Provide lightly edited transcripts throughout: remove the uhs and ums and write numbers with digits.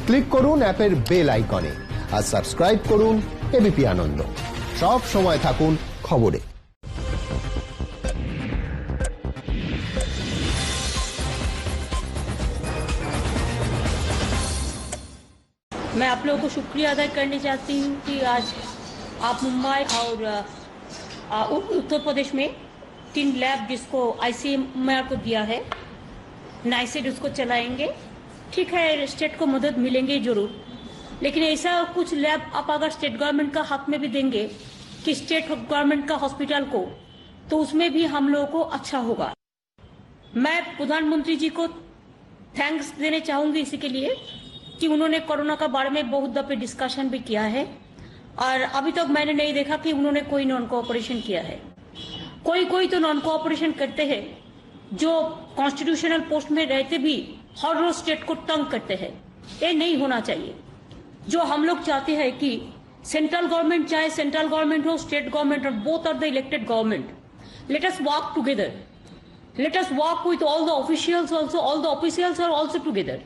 Click করুন অ্যাপের bell আইকনে আর সাবস্ক্রাইব করুন এবিপি আনন্দ। সব সময় থাকুন খবরে। मैं आप लोगों को शुक्रिया अदा करना चाहती हूँ कि आज आप मुंबई और उत्तर प्रदेश में 3 लैब जिसको ICMR को दिया है, नाइसेड उसको चलाएंगे। ठीक है, स्टेट को मदद मिलेंगे जरूर, लेकिन ऐसा कुछ लैब आप अगर स्टेट गवर्नमेंट का हक में भी देंगे कि स्टेट गवर्नमेंट का हॉस्पिटल को, तो उसमें भी हम लोगों को अच्छा होगा। मैं प्रधानमंत्री जी को थैंक्स देने चाहूंगी इसी के लिए कि उन्होंने कोरोना का बारे में बहुत दफे डिस्कशन भी किया है और अभी तक मैंने नहीं देखा कि उन्होंने कोई नॉन कोऑपरेशन किया है। कोई तो नॉन कोऑपरेशन करते हैं जो कॉन्स्टिट्यूशनल पोस्ट में रहते भी हर रोज स्टेट को तंग करते हैं। ये नहीं होना चाहिए। जो हम लोग चाहते हैं कि सेंट्रल गवर्नमेंट, चाहे सेंट्रल गवर्नमेंट हो, स्टेट गवर्नमेंट, और both are the elected government, let us work together, let us work with all the officials also, all the officials are also together.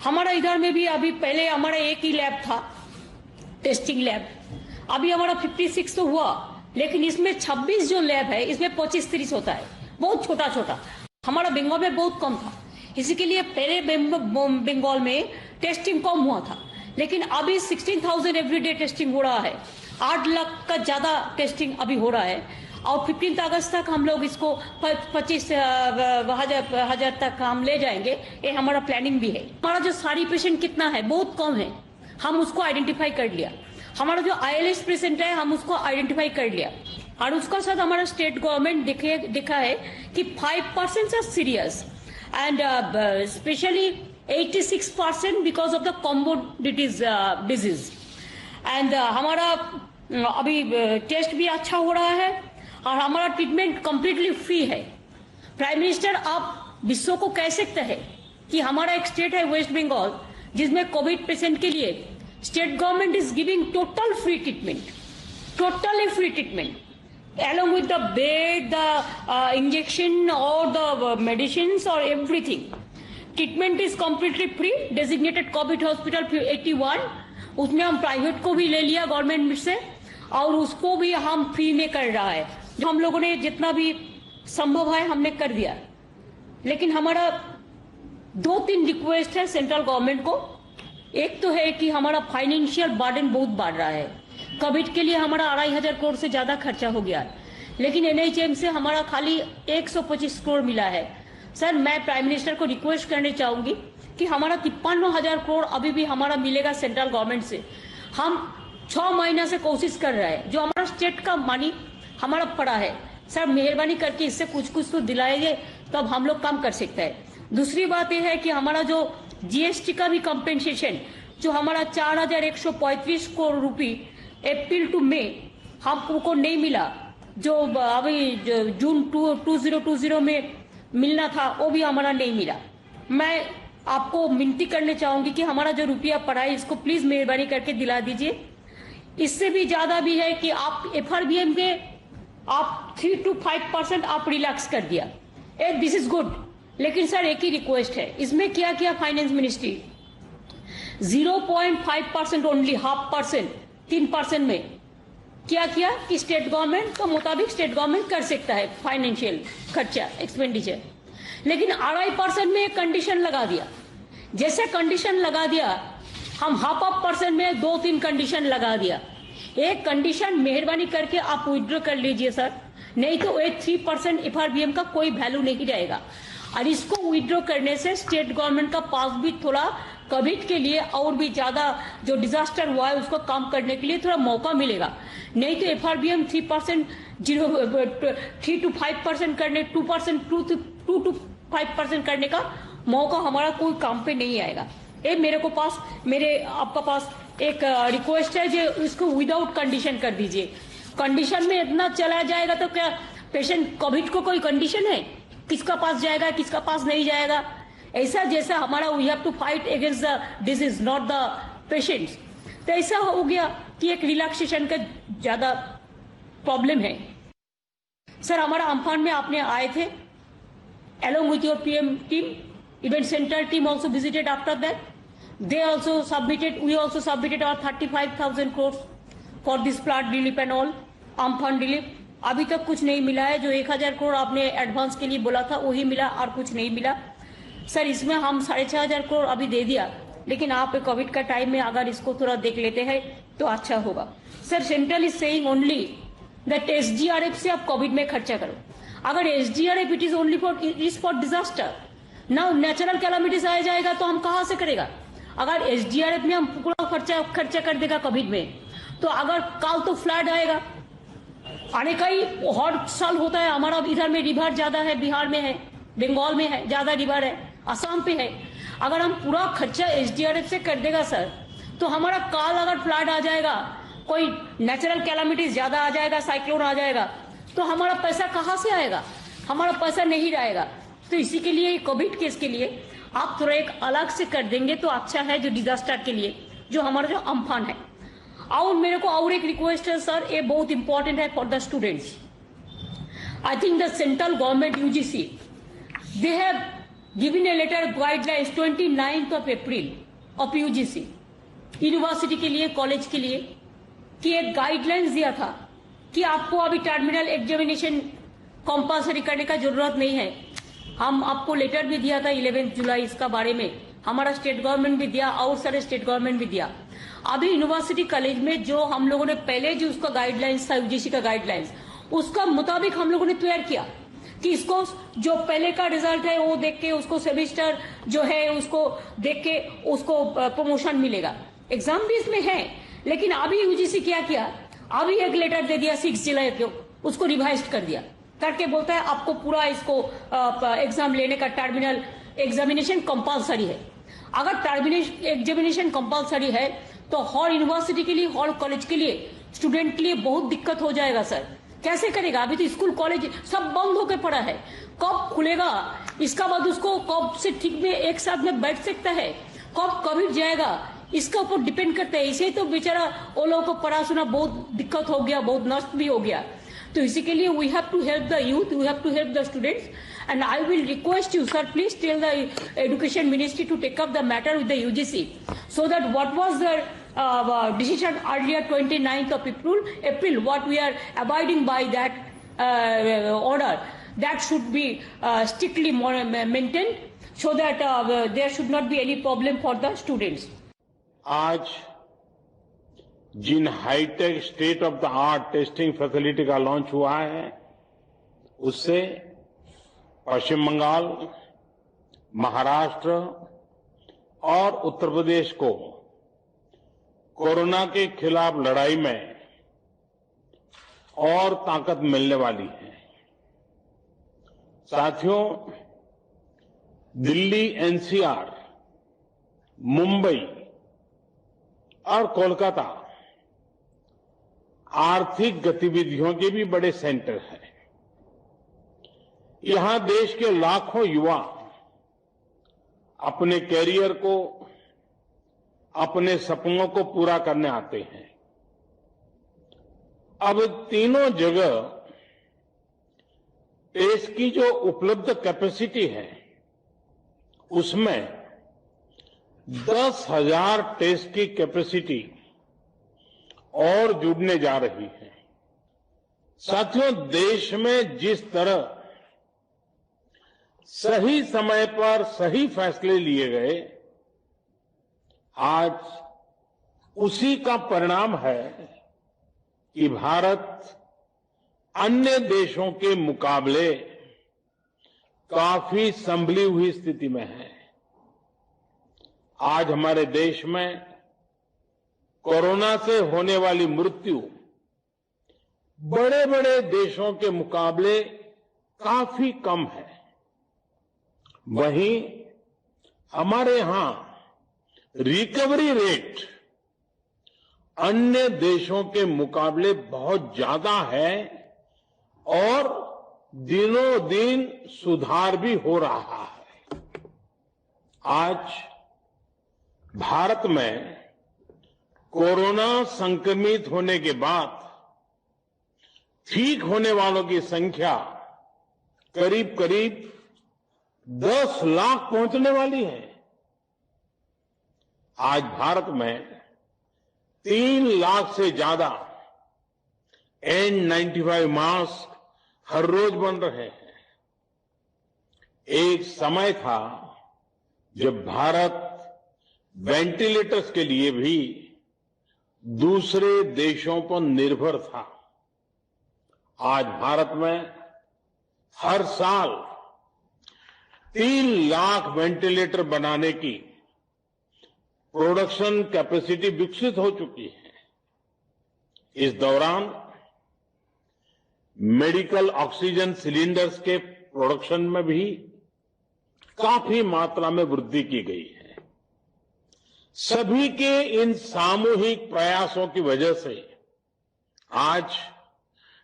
हमारा इधर में भी अभी पहले हमारा एक ही लैब था, टेस्टिंग लैब। अभी हमारा 56 तो हुआ, लेकिन इसमें 26 जो लैब है इसमें 25-30 होता है, बहुत छोटा छोटा। हमारा बंगाल में बहुत कम था, इसी के लिए पहले बंगाल में टेस्टिंग कम हुआ था, लेकिन अभी 16,000 एवरीडे टेस्टिंग हो रहा है। 8 लाख का ज्यादा टेस्टिंग अभी हो रहा है और 15 अगस्त तक हम लोग इसको 25,000 तक हम ले जाएंगे। ये हमारा प्लानिंग भी है। हमारा जो सारी पेशेंट कितना है, बहुत कम है, हम उसको आइडेंटिफाई कर लिया। हमारा जो ILS पेशेंट है हम उसको आइडेंटिफाई कर लिया और उसका साथ हमारा स्टेट गवर्नमेंट देखा है कि 5% are serious and specially 86% because of the comorbidities disease. And हमारा अभी टेस्ट भी अच्छा हो रहा है और हमारा ट्रीटमेंट कंप्लीटली फ्री है। प्राइम मिनिस्टर, आप विश्व को कह सकते हैं कि हमारा एक स्टेट है वेस्ट बंगाल जिसमें कोविड पेशेंट के लिए state government is giving total free treatment, totally free treatment, along with the bed, the injection or the medicines or everything. Treatment is completely free. Designated COVID hospital 81, उसमें हम private को भी ले लिया government से और उसको भी हम फ्री में कर रहा है। जो हम लोगों ने जितना भी संभव है हमने कर दिया, लेकिन हमारा 2-3 रिक्वेस्ट है सेंट्रल गवर्नमेंट को। एक तो है कि हमारा फाइनेंशियल बर्डन बहुत बढ़ रहा है। कोविड के लिए हमारा 2,500 करोड़ से ज्यादा खर्चा हो गया, लेकिन NHM से हमारा खाली 125 करोड़ मिला है। सर, मैं प्राइम मिनिस्टर को रिक्वेस्ट करने चाहूंगी कि हमारा 53,000 करोड़ अभी भी हमारा मिलेगा सेंट्रल गवर्नमेंट से। हम 6 महीना से कोशिश कर रहे हैं, जो हमारा स्टेट का मनी हमारा पड़ा है। सर, मेहरबानी करके इससे कुछ तो दिलाइए, तब हम लोग काम कर सकते हैं। दूसरी बात यह है कि हमारा जो GST का भी कंपेंसेशन जो हमारा 4,135 करोड़ रुपये अप्रैल टू मई हमको नहीं मिला, जो अभी जून 2020 में मिलना था वो भी हमारा नहीं मिला। मैं आपको विनती करने चाहूंगी कि हमारा जो रुपया पड़ा है इसको प्लीज मेहरबानी करके दिला दीजिए। इससे भी ज्यादा भी है कि आप FRBM में आप 3 to 5% आप रिलैक्स कर दिया, दिस इज गुड, लेकिन सर एक ही रिक्वेस्ट है, इसमें क्या किया फाइनेंस मिनिस्ट्री 0.5% ओनली, 0.5%, 3% में क्या किया कि स्टेट गवर्नमेंट के मुताबिक स्टेट गवर्नमेंट कर सकता है फाइनेंशियल खर्चा एक्सपेंडिचर, लेकिन 2.5% में एक कंडीशन लगा दिया। जैसे कंडीशन लगा दिया हम 0.5% में 2-3 कंडीशन लगा दिया। एक कंडीशन मेहरबानी करके आप विड्रॉ कर लीजिए सर, नहीं तो 3% FRBM का कोई वैल्यू नहीं रहेगा। और इसको विड्रॉ करने से स्टेट गवर्नमेंट का पास भी थोड़ा कोविड के लिए और भी ज्यादा जो डिजास्टर हुआ है उसको काम करने के लिए थोड़ा मौका मिलेगा। नहीं तो FRBM 3% 3 to 5% करने 2% 2 to 5% करने का मौका हमारा कोई काम पे नहीं आएगा। ये मेरे आपका पास एक रिक्वेस्ट है जो इसको विदाउट कंडीशन कर दीजिए। कंडीशन में इतना चला जाएगा तो क्या पेशेंट कोविड को कोई कंडीशन है किसका पास जाएगा किसका पास नहीं जाएगा? ऐसा जैसा हमारा we have to fight against the disease not the patients, तो ऐसा हो गया कि एक रिलैक्सेशन का ज्यादा प्रॉब्लम है। सर हमारा अम्फान में आपने आए थे along with your PM team, event center team also visited after that. we also submitted our 35,000 crores for this flood relief and all, Amphan relief. अभी तक कुछ नहीं मिला है। जो 1,000 करोड़ आपने एडवांस के लिए बोला था वही मिला और कुछ नहीं मिला। सर इसमें हम 6,500 करोड़ अभी दे दिया, लेकिन आप कोविड का टाइम में अगर इसको थोड़ा देख लेते हैं तो अच्छा होगा। Sir central is saying only that SDRF से आप कोविड में खर्चा करो। अगर SDRF it is for disaster, ना नेचुरल कैलामिटीज आ जाएगा तो हम कहां से करेगा। अगर SDRF में हम पूरा खर्चा कर देगा कोविड में, तो अगर कल तो फ्लड आएगा, आने का ही हर साल होता है। हमारा इधर में रिवर ज्यादा है, बिहार में है, बंगाल में है, ज्यादा रिवर है, असम पे है। अगर हम पूरा खर्चा SDRF से कर देगा सर, तो हमारा काल अगर फ्लड आ जाएगा, कोई नेचुरल कैलामिटीज ज्यादा आ जाएगा, साइक्लोन आ जाएगा, तो हमारा पैसा कहां से आएगा। हमारा पैसा नहीं रहेगा। तो इसी के लिए कोविड केस के लिए आप थोड़ा एक अलग से कर देंगे तो अच्छा है, जो डिजास्टर के लिए जो हमारा जो अम्फान है। और मेरे को और एक रिक्वेस्ट है सर, ये बहुत इंपॉर्टेंट है for the students. I think the central government UGC they have given a letter guidelines 29th of April of UGC university के लिए, कॉलेज के लिए, कि एक गाइडलाइंस दिया था कि आपको अभी टर्मिनल एग्जामिनेशन कंपल्सरी करने का जरूरत नहीं है। हम आपको लेटर भी दिया था 11 जुलाई इसका बारे में, हमारा स्टेट गवर्नमेंट भी दिया और सारे स्टेट गवर्नमेंट भी दिया। अभी यूनिवर्सिटी कॉलेज में जो हम लोगों ने पहले जो उसका गाइडलाइंस था UGC का गाइडलाइंस, उसका मुताबिक हम लोगों ने तैयार किया कि इसको जो पहले का रिजल्ट है वो देख के, उसको सेमेस्टर जो है उसको देख के उसको प्रमोशन मिलेगा। एग्जाम भी इसमें है, लेकिन अभी UGC क्या किया, अभी एक लेटर दे दिया 6 जुलाई को, उसको रिवाइज कर दिया, करके बोलता है आपको पूरा इसको एग्जाम लेने का टर्मिनल एग्जामिनेशन कंपल्सरी है। अगर टर्मिनल एग्जामिनेशन कंपल्सरी है तो हर यूनिवर्सिटी के लिए, हर कॉलेज के लिए, स्टूडेंट के लिए बहुत दिक्कत हो जाएगा सर। कैसे करेगा? अभी तो स्कूल कॉलेज सब बंद होकर पड़ा है, कब खुलेगा? इसका बाद उसको कब से ठीक में एक साथ में बैठ सकता है, कब कोविड जाएगा, इसके ऊपर डिपेंड करता है। इसे तो बेचारा वो लोगों को पढ़ा सुना बहुत दिक्कत हो गया, बहुत नष्ट भी हो गया। तो इसी के लिए we have to help the youth, we have to help the students, and I will request you, sir, please tell the Education Ministry to take up the matter with the UGC, so that what was the decision earlier 29th of April, what we are abiding by that order, that should be strictly maintained, so that there should not be any problem for the students. आज जिन hitech state of the art testing facility का launch हुआ है, उससे पश्चिम बंगाल, महाराष्ट्र और उत्तर प्रदेश को corona के खिलाफ लड़ाई में और ताकत मिलने वाली है। साथियों, दिल्ली, NCR, मुंबई और कोलकाता आर्थिक गतिविधियों के भी बड़े सेंटर हैं। यहां देश के लाखों युवा अपने कैरियर को, अपने सपनों को पूरा करने आते हैं। अब तीनों जगह टेस्ट की जो उपलब्ध कैपेसिटी है, उसमें 10,000 टेस्ट की कैपेसिटी और जुड़ने जा रही है। साथियों, देश में जिस तरह सही समय पर सही फैसले लिए गए, आज उसी का परिणाम है कि भारत अन्य देशों के मुकाबले काफी संभली हुई स्थिति में है। आज हमारे देश में कोरोना से होने वाली मृत्यु बड़े बड़े देशों के मुकाबले काफी कम है। वहीं हमारे यहां रिकवरी रेट अन्य देशों के मुकाबले बहुत ज्यादा है और दिनों दिन सुधार भी हो रहा है। आज भारत में कोरोना संक्रमित होने के बाद ठीक होने वालों की संख्या करीब करीब 10 लाख पहुंचने वाली है। आज भारत में 3 लाख से ज्यादा N95 मास्क हर रोज बन रहे हैं। एक समय था जब भारत वेंटिलेटर्स के लिए भी दूसरे देशों पर निर्भर था। आज भारत में हर साल 3 लाख वेंटिलेटर बनाने की प्रोडक्शन कैपेसिटी विकसित हो चुकी है। इस दौरान मेडिकल ऑक्सीजन सिलेंडर्स के प्रोडक्शन में भी काफी मात्रा में वृद्धि की गई है। सभी के इन सामूहिक प्रयासों की वजह से आज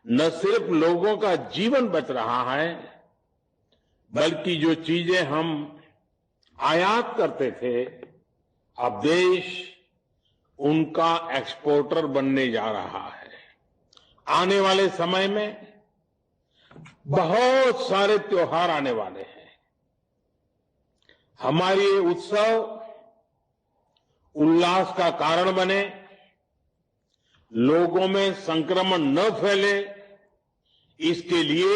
न सिर्फ लोगों का जीवन बच रहा है, बल्कि जो चीजें हम आयात करते थे, अब देश उनका एक्सपोर्टर बनने जा रहा है। आने वाले समय में बहुत सारे त्योहार आने वाले हैं। हमारे ये उत्सव उल्लास का कारण बने, लोगों में संक्रमण न फैले, इसके लिए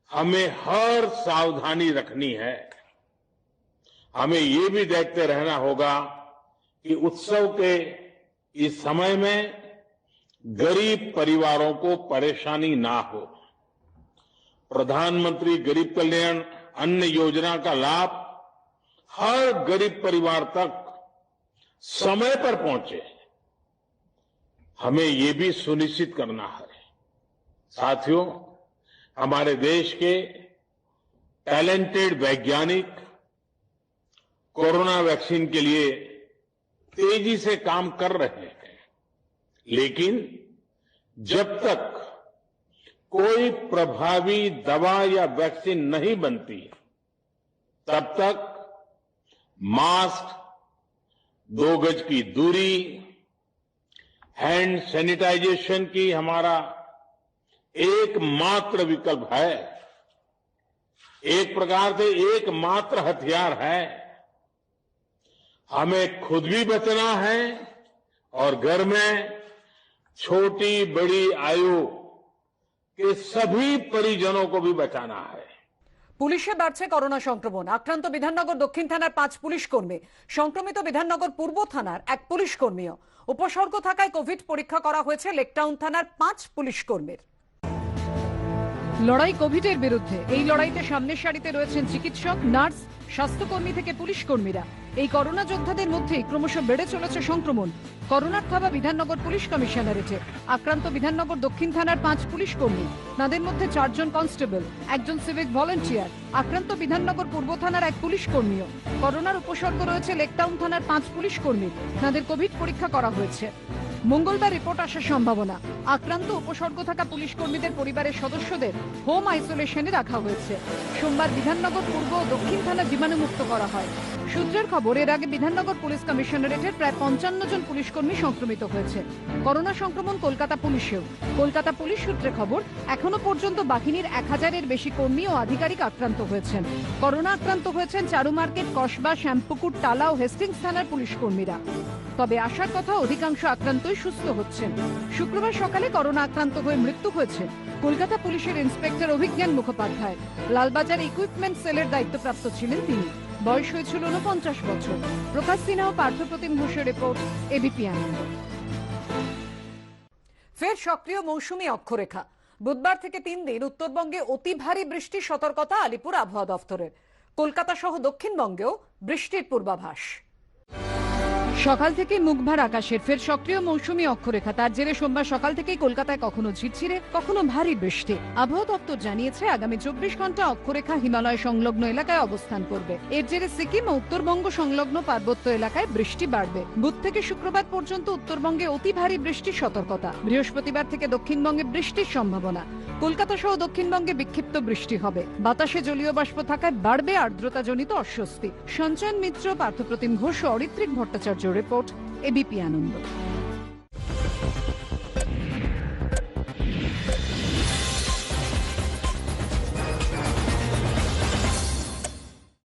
हमें हर सावधानी रखनी है। हमें ये भी देखते रहना होगा कि उत्सव के इस समय में गरीब परिवारों को परेशानी ना हो। प्रधानमंत्री गरीब कल्याण अन्न योजना का लाभ हर गरीब परिवार तक समय पर पहुंचे, हमें ये भी सुनिश्चित करना है। साथियों, हमारे देश के टैलेंटेड वैज्ञानिक कोरोना वैक्सीन के लिए तेजी से काम कर रहे हैं, लेकिन जब तक कोई प्रभावी दवा या वैक्सीन नहीं बनती, तब तक मास्क, 2 गज की दूरी, हैंड सैनिटाइजेशन की हमारा एकमात्र विकल्प है, एक प्रकार से एकमात्र हथियार है। हमें खुद भी बचना है और घर में छोटी बड़ी आयु के सभी परिजनों को भी बचाना है। পুলিশে বাড়ছে করোনা সংক্রমণ। আক্রান্ত বিধাননগর দক্ষিণ থানার 5 পুলিশ কর্মী, সংক্রমিত বিধাননগর পূর্ব থানার 1 পুলিশ কর্মীও। উপসর্গ থাকায় কোভিড পরীক্ষা করা হয়েছে লেকটাউন থানার 5 পুলিশ কর্মীর। লড়াই কোভিডের বিরুদ্ধে। এই লড়াইতে সামনের সারিতে রয়েছেন চিকিৎসক, নার্স, স্বাস্থ্যকর্মী থেকে পুলিশ কর্মীরা। এই করোনা যোদ্ধাদের মধ্যেই ক্রমশ বেড়ে চলেছে সংক্রমণ। করোনার থাবা বিধাননগর পুলিশ কমিশনারেটে। আক্রান্ত বিধাননগর দক্ষিণ থানার 5 পুলিশ কর্মী, তাদের মধ্যে 4 জন কনস্টেবল, 1 জন সিভিক ভলান্টিয়ার। আক্রান্ত বিধাননগর পূর্ব থানার 1 পুলিশ কর্মীও। করোনার উপসর্গ রয়েছে লেকটাউন থানার 5 পুলিশ কর্মী, তাদের কোভিড পরীক্ষা করা হয়েছে। মঙ্গলবার রিপোর্ট আসার সম্ভাবনা। আক্রান্ত উপসর্গ থাকা পুলিশ কর্মীদের পরিবারের সদস্যদের হোম আইসোলেশনে রাখা হয়েছে। সোমবার বিধাননগর পূর্ব ও দক্ষিণ থানা জীবাণুমুক্ত করা হয়। সূত্রের খবর, এর আগে বিধাননগর পুলিশ কমিশনারেটের প্রায় 55 জন পুলিশ কর্মী সংক্রমিত হয়েছে। করোনা সংক্রমণ কলকাতা পুলিশেও। কলকাতা পুলিশ সূত্রে খবর, এখনো পর্যন্ত বাহিনীর 1000-এর বেশি কর্মী ও আধিকারিক আক্রান্ত হয়েছেন। করোনা আক্রান্ত হয়েছেন চারু মার্কেট, কসবা, শ্যামপুকুর, টালা ও হেস্টিংস থানার পুলিশ কর্মীরা। তবে আশার কথা, অধিকাংশ আক্রান্তই সুস্থ হচ্ছেন। শুক্রবার সকালে করোনা আক্রান্ত হয়ে মৃত্যু হয়েছে কলকাতা পুলিশের ইন্সপেক্টর অভিজ্ঞান মুখোপাধ্যায়। লালবাজার ইকুইপমেন্ট সেলের দায়িত্বপ্রাপ্ত ছিলেন তিনি। বয়স হয়েছিল 49 বছর। প্রকাশ সিনহা ও পার্থপ্রতিম ঘোষের রিপোর্ট, এবিপি আনন্দ। ফের সক্রিয় মৌসুমী অক্ষরেখা। বুধবার থেকে 3 দিন উত্তরবঙ্গে অতি ভারী বৃষ্টির সতর্কতা আলিপুর আবহাওয়া দফতরের। কলকাতা সহ দক্ষিণবঙ্গেও বৃষ্টির পূর্বাভাস। সকাল থেকে মুখভার আকাশের ফের সক্রিয় মৌসুমী অক্ষরেখা। তার জেরে সোমবার সকাল থেকেই কলকাতায় কখনো ঝিরঝিরে, কখনো ভারী বৃষ্টি। আবহাওয়া দপ্তর জানিয়েছে, আগামী 24 ঘন্টা অক্ষরেখা হিমালয় সংলগ্ন এলাকায় অবস্থান করবে। এর জেরে সিকিম ও উত্তরবঙ্গ সংলগ্ন পার্বত্য এলাকায় বৃষ্টি বাড়বে। বুধ থেকে শুক্রবার পর্যন্ত উত্তরবঙ্গে অতি ভারী বৃষ্টির সতর্কতা। বৃহস্পতিবার থেকে দক্ষিণবঙ্গে বৃষ্টির সম্ভাবনা। কলকাতা সহ দক্ষিণবঙ্গে বিক্ষিপ্ত বৃষ্টি হবে। বাতাসে জলীয় বাষ্প থাকায় বাড়বে আর্দ্রতাজনিত অস্বস্তি। সঞ্চয়ন মিত্র, পার্থপ্রতিম ঘোষ ও অরিত্রিক ভট্টাচার্য রিপোর্ট, এবিপি আনন্দ।